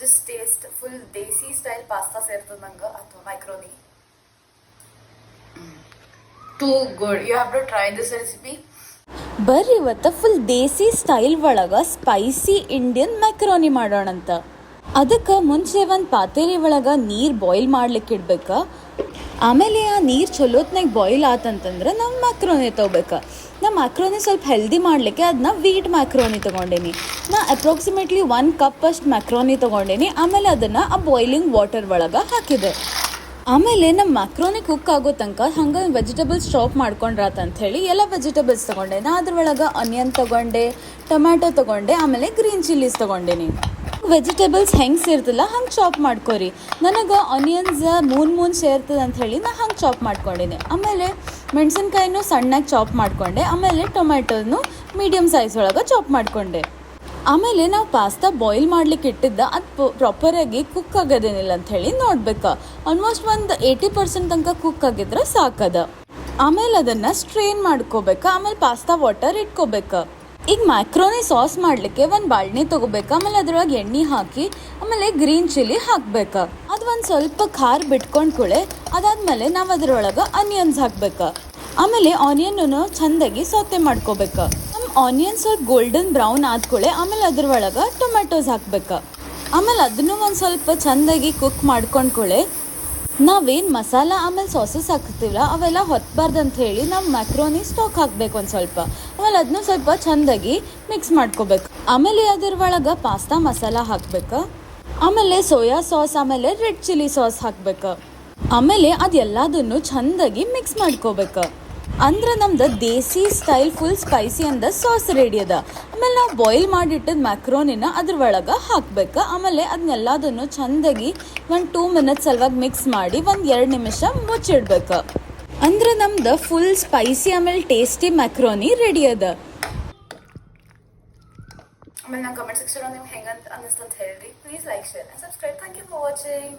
just taste full desi style pasta ಸೇರ್ತದೆ ನಂಗೆ ಅಥವಾ ಮೈಕ್ರೋನಿ. Too good. You have to try this recipe. ಬರ್ರಿ ಇವತ್ತು ಫುಲ್ ದೇಸಿ ಸ್ಟೈಲ್ ಒಳಗೆ ಸ್ಪೈಸಿ ಇಂಡಿಯನ್ ಮ್ಯಾಕ್ರೋನಿ ಮಾಡೋಣಂತ. ಅದಕ್ಕೆ ಮುಂಚೆ ಒಂದು ಪಾತ್ರೆ ಒಳಗೆ ನೀರು ಬಾಯ್ಲ್ ಮಾಡ್ಲಿಕ್ಕೆ ಇಡ್ಬೇಕು. ಆಮೇಲೆ ಆ ನೀರು ಚಲೋತ್ನಾಗ ಬಾಯ್ಲ್ ಆತಂತಂದ್ರೆ ನಾವು ಮ್ಯಾಕ್ರೋನಿ ತೊಗೋಬೇಕು. ನಾ ಮ್ಯಾಕ್ರೋನಿ ಸ್ವಲ್ಪ ಹೆಲ್ದಿ ಮಾಡಲಿಕ್ಕೆ ಅದನ್ನ ವೀಟ್ ಮ್ಯಾಕ್ರೋನಿ ತೊಗೊಂಡೇನಿ. ನಾ ಅಪ್ರಾಕ್ಸಿಮೇಟ್ಲಿ 1 ಕಪ್ ಅಷ್ಟು ಮ್ಯಾಕ್ರೋನಿ ತೊಗೊಂಡೇನಿ. ಆಮೇಲೆ ಅದನ್ನು ಆ ಬಾಯ್ಲಿಂಗ್ ವಾಟರ್ ಒಳಗೆ ಹಾಕಿದೆ. ಆಮೇಲೆ ನಮ್ಮ ಮ್ಯಾಕ್ರೋನಿ ಕುಕ್ ಆಗೋ ತನಕ ಹಂಗೆ ವೆಜಿಟೇಬಲ್ಸ್ ಚಾಪ್ ಮಾಡ್ಕೊಂಡ್ರಾತಂತ ಹೇಳಿ ಎಲ್ಲ ವೆಜಿಟೇಬಲ್ಸ್ ತೊಗೊಂಡೆ. ನಾ ಅದ್ರೊಳಗೆ ಆನಿಯನ್ ತೊಗೊಂಡೆ, ಟೊಮ್ಯಾಟೊ ತೊಗೊಂಡೆ, ಆಮೇಲೆ ಗ್ರೀನ್ ಚಿಲ್ಲೀಸ್ ತೊಗೊಂಡೇನಿ. ವೆಜಿಟೇಬಲ್ಸ್ ಹೆಂಗೆ ಸೇರ್ತಲ್ಲ ಹಂಗೆ ಚಾಪ್ ಮಾಡ್ಕೊರಿ. ನನಗೆ ಆನಿಯನ್ಸ್ ಮೂನ್ ಸೇರ್ತದೆ ಅಂತ ಹೇಳಿ ನಾ ಹಂಗೆ ಚಾಪ್ ಮಾಡ್ಕೊಂಡೇನೆ. ಆಮೇಲೆ ಮೆಣಸಿನ್ಕಾಯಿನೂ ಸಣ್ಣಗೆ ಚಾಪ್ ಮಾಡಿಕೊಂಡೆ. ಆಮೇಲೆ ಟೊಮ್ಯಾಟೊನು ಮೀಡಿಯಮ್ ಸೈಜ್ ಒಳಗೆ ಚಾಪ್ ಮಾಡಿಕೊಂಡೆ. ಆಮೇಲೆ ನಾವು ಪಾಸ್ತಾ ಬಾಯ್ಲ್ ಮಾಡ್ಲಿಕ್ಕೆ ಇಟ್ಟಿದ್ದ ಅದು ಪ್ರಾಪರಾಗಿ ಕುಕ್ ಆಗೋದೇನಿಲ್ಲ ಅಂತ ಹೇಳಿ ನೋಡ್ಬೇಕು. ಆಲ್ಮೋಸ್ಟ್ ಒಂದು 80% ತನಕ ಕುಕ್ ಆಗಿದ್ರೆ ಸಾಕದ. ಆಮೇಲೆ ಅದನ್ನು ಸ್ಟ್ರೇನ್ ಮಾಡ್ಕೋಬೇಕು. ಆಮೇಲೆ ಪಾಸ್ತಾ ವಾಟರ್ ಇಟ್ಕೋಬೇಕು. ಈಗ ಮ್ಯಾಕ್ರೋನಿ ಸಾಸ್ ಮಾಡಲಿಕ್ಕೆ ಒಂದು ಬಾಳ್ನಿ ತೊಗೋಬೇಕು. ಆಮೇಲೆ ಅದ್ರೊಳಗೆ ಎಣ್ಣೆ ಹಾಕಿ ಆಮೇಲೆ ಗ್ರೀನ್ ಚಿಲ್ಲಿ ಹಾಕ್ಬೇಕು. ಅದು ಒಂದು ಸ್ವಲ್ಪ ಖಾರ ಬಿಟ್ಕೊಂಡು ಕೂಳೆ ಅದಾದ್ಮೇಲೆ ನಾವು ಅದ್ರೊಳಗೆ ಆನಿಯನ್ಸ್ ಹಾಕ್ಬೇಕು. ಆಮೇಲೆ ಆನಿಯನ್ನೂ ಚೆಂದಾಗಿ ಸೌತೆ ಮಾಡ್ಕೋಬೇಕು. ಆನಿಯನ್ ಸ್ವಲ್ಪ ಗೋಲ್ಡನ್ ಬ್ರೌನ್ ಆದ್ಕೊಳ್ಳೆ ಆಮೇಲೆ ಅದ್ರ ಒಳಗೆ ಟೊಮೆಟೊಸ್ ಹಾಕ್ಬೇಕು. ಆಮೇಲೆ ಅದನ್ನು ಒಂದು ಸ್ವಲ್ಪ ಚೆಂದಾಗಿ ಕುಕ್ ಮಾಡ್ಕೊಂಡ್ಕೊಳ್ಳೆ. ನಾವೇನು ಮಸಾಲ ಆಮೇಲೆ ಸಾಸಸ್ ಹಾಕ್ತೀವಲ್ಲ ಅವೆಲ್ಲ ಹೊತ್ತಬಾರ್ದು ಅಂತ ಹೇಳಿ ನಾವು ಮ್ಯಾಕ್ರೋನಿ ಸ್ಟಾಕ್ ಹಾಕಬೇಕು ಒಂದು ಸ್ವಲ್ಪ. ಆಮೇಲೆ ಅದನ್ನು ಸ್ವಲ್ಪ ಚೆಂದಾಗಿ ಮಿಕ್ಸ್ ಮಾಡ್ಕೋಬೇಕು. ಆಮೇಲೆ ಅದ್ರ ಒಳಗೆ ಪಾಸ್ತಾ ಮಸಾಲ ಹಾಕ್ಬೇಕು. ಆಮೇಲೆ ಸೋಯಾ ಸಾಸ್ ಆಮೇಲೆ ರೆಡ್ ಚಿಲ್ಲಿ ಸಾಸ್ ಹಾಕ್ಬೇಕು. ಆಮೇಲೆ ಅದೆಲ್ಲದನ್ನು ಚೆಂದಾಗಿ ಮಿಕ್ಸ್ ಮಾಡ್ಕೋಬೇಕು. ಅಂದ್ರೆ ನಮ್ದು ದೇಸಿ ಸ್ಟೈಲ್ ಫುಲ್ ಸ್ಪೈಸಿ ಅಂದ ಸಾಸ್ ರೆಡಿ ಅದ. ಆಮೇಲೆ ನಾವು ಬಾಯ್ಲ್ ಮಾಡಿಟ್ಟಿದ್ದ ಮ್ಯಾಕ್ರೋನಿನ ಅದ್ರ ಒಳಗೆ ಹಾಕ್ಬೇಕು. ಆಮೇಲೆ ಅದನ್ನೆಲ್ಲದನ್ನು ಚೆಂದಾಗಿ ಒಂದು 2 ಮಿನಿಟ್ಸ್ ಸಲುವಾಗಿ ಮಿಕ್ಸ್ ಮಾಡಿ ಒಂದು 2 ನಿಮಿಷ ಮುಚ್ಚಿಡ್ಬೇಕು. ಅಂದ್ರೆ ನಮ್ದು ಫುಲ್ ಸ್ಪೈಸಿ ಆಮೇಲೆ ಟೇಸ್ಟಿ ಮ್ಯಾಕ್ರೋನಿ ರೆಡಿ ಅದ. ಆಮೇಲೆ ನಾನು ಕಮೆಂಟ್ ಸೆಕ್ಷನ್ ನಿಮ್ಗೆ ಹೆಂಗಂತ ಅನ್ನಿಸ್ತಂತ ಹೇಳ್ರಿ. Please like, share and subscribe. Thank you for watching.